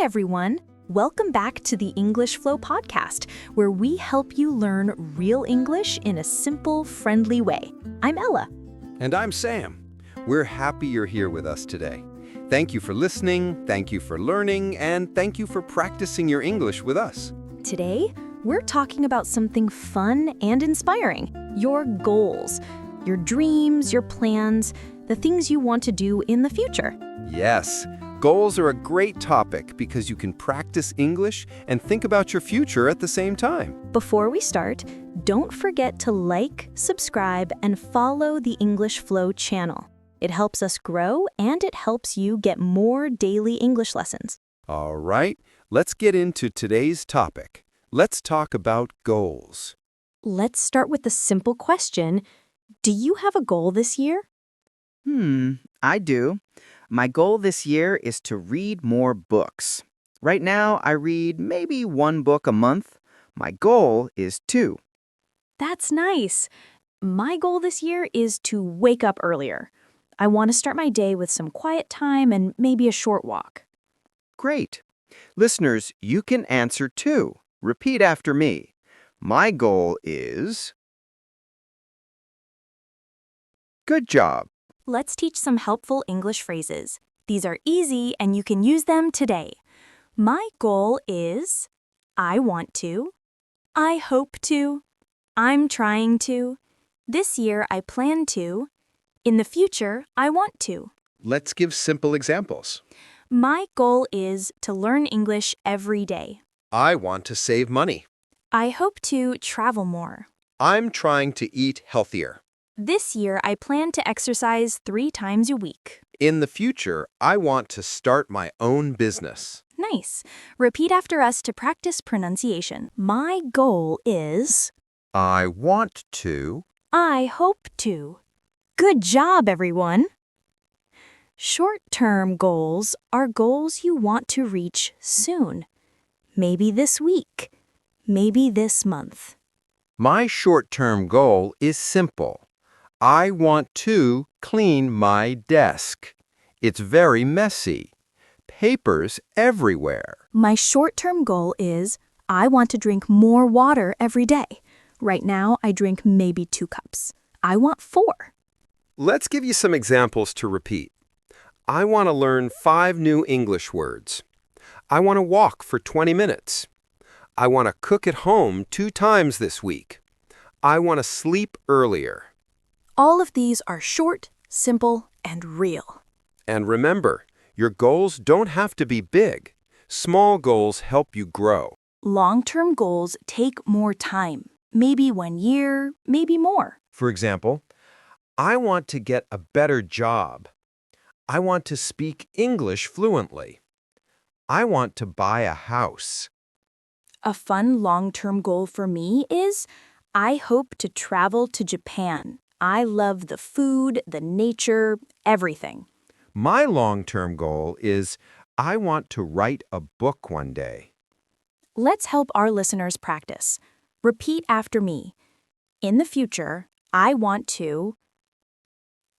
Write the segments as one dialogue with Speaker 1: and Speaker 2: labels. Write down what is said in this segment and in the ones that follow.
Speaker 1: everyone. Welcome back to the English Flow podcast, where we help you learn real English in a simple, friendly way. I'm Ella.
Speaker 2: And I'm Sam. We're happy you're here with us today. Thank you for listening, thank you for learning, and thank you for practicing your English with us.
Speaker 1: Today, we're talking about something fun and inspiring, your goals, your dreams, your plans, the things you want to do in the future.
Speaker 2: Yes, goals are a great topic because you can practice English and think about your future at the same time.
Speaker 1: Before we start, don't forget to like, subscribe, and follow the English Flow channel. It helps us grow and it helps you get more daily English lessons.
Speaker 2: All right, let's get into today's topic. Let's talk about goals.
Speaker 1: Let's start with the simple question. Do you have a goal this year?
Speaker 3: I do. My goal this year is to read more books. Right now, I read maybe one book a month. My goal is 2.
Speaker 1: That's nice. My goal this year is to wake up earlier. I want to start my day with some quiet time and maybe a short walk.
Speaker 3: Great. Listeners, you can answer too. Repeat after me. My goal is... Good job.
Speaker 1: Let's teach some helpful English phrases. These are easy and you can use them today. My goal is I want to, I hope to, I'm trying to, this year I plan to, in the future I want to.
Speaker 2: Let's give simple examples.
Speaker 1: My goal is to learn English every day.
Speaker 2: I want to save money.
Speaker 1: I hope to travel more.
Speaker 2: I'm trying to eat healthier.
Speaker 1: This year I plan to exercise 3 times a week.
Speaker 2: In the future, I want to start my own business.
Speaker 1: Nice. Repeat after us to practice pronunciation. My goal is...
Speaker 2: I want to.
Speaker 1: I hope to. Good job, everyone! Short-term goals are goals you want to reach soon. Maybe this week. Maybe this month.
Speaker 2: My short-term goal is simple. I want to clean my desk. It's very messy. Papers everywhere.
Speaker 1: My short-term goal is I want to drink more water every day. Right now, I drink maybe 2 cups. I want 4.
Speaker 2: Let's give you some examples to repeat. I want to learn 5 new English words. I want to walk for 20 minutes. I want to cook at home 2 times this week. I want to sleep earlier.
Speaker 1: All of these are short, simple, and real.
Speaker 2: And remember, your goals don't have to be big. Small goals help you grow.
Speaker 1: Long-term goals take more time. Maybe 1 year, maybe more.
Speaker 2: For example, I want to get a better job. I want to speak English fluently. I want to buy a house.
Speaker 1: A fun long-term goal for me is I hope to travel to Japan. I love the food, the nature, everything.
Speaker 2: My long-term goal is I want to write a book one day.
Speaker 1: Let's help our listeners practice. Repeat after me. In the future, I want to.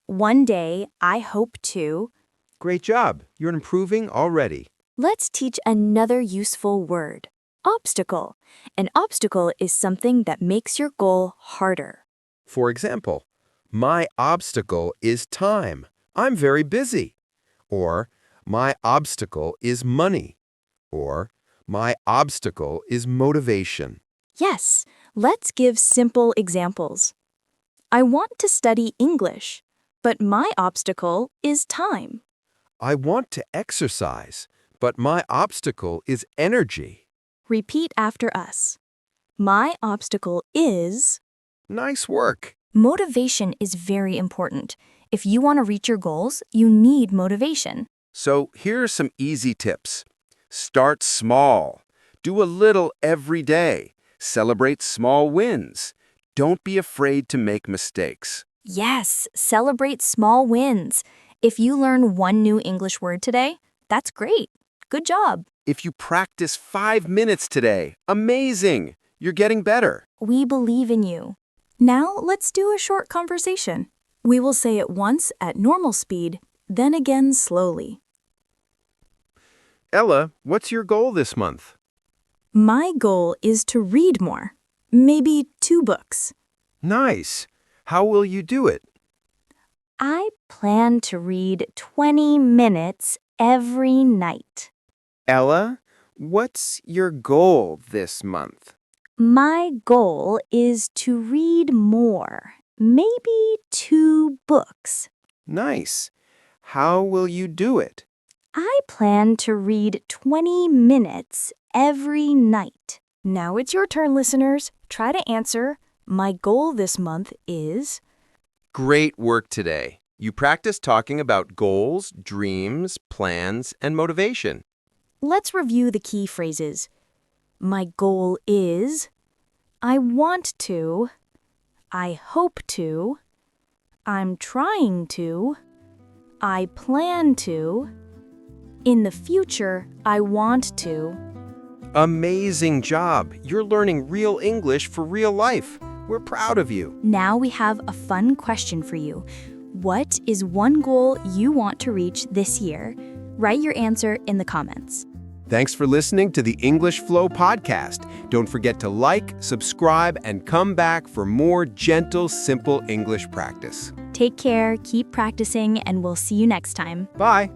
Speaker 1: One day, I hope to.
Speaker 2: Great job. You're improving already.
Speaker 1: Let's teach another useful word. Obstacle. An obstacle is something that makes your goal harder.
Speaker 2: For example, my obstacle is time. I'm very busy. Or, my obstacle is money. Or, my obstacle is motivation.
Speaker 1: Yes, let's give simple examples. I want to study English, but my obstacle is time.
Speaker 2: I want to exercise, but my obstacle is energy.
Speaker 1: Repeat after us. My obstacle is...
Speaker 2: Nice work.
Speaker 1: Motivation is very important. If you want to reach your goals, you need motivation.
Speaker 2: So here are some easy tips. Start small. Do a little every day. Celebrate small wins. Don't be afraid to make mistakes.
Speaker 1: Yes, celebrate small wins. If you learn 1 new English word today, that's great. Good job.
Speaker 2: If you practice 5 minutes today, amazing! You're getting better.
Speaker 1: We believe in you. Now let's do a short conversation. We will say it once at normal speed, then again slowly.
Speaker 2: Ella, what's your goal this month?
Speaker 1: My goal is to read more. Maybe 2 books.
Speaker 2: Nice. How will you do it?
Speaker 1: I plan to read 20 minutes every night.
Speaker 3: Ella, what's your goal this month?
Speaker 1: My goal is to read more. Maybe 2 books.
Speaker 3: Nice. How will you do it?
Speaker 1: I plan to read 20 minutes every night. Now it's your turn, listeners. Try to answer. My goal this month is...
Speaker 2: Great work today. You practiced talking about goals, dreams, plans, and motivation.
Speaker 1: Let's review the key phrases. My goal is... I want to... I hope to... I'm trying to... I plan to... In the future, I want to...
Speaker 2: Amazing job. You're learning real English for real life. We're proud of you.
Speaker 1: Now we have a fun question for you. What is one goal you want to reach this year? Write your answer in the comments.
Speaker 2: Thanks for listening to the English Flow podcast. Don't forget to like, subscribe, and come back for more gentle, simple English practice.
Speaker 1: Take care, keep practicing, and we'll see you next time.
Speaker 2: Bye.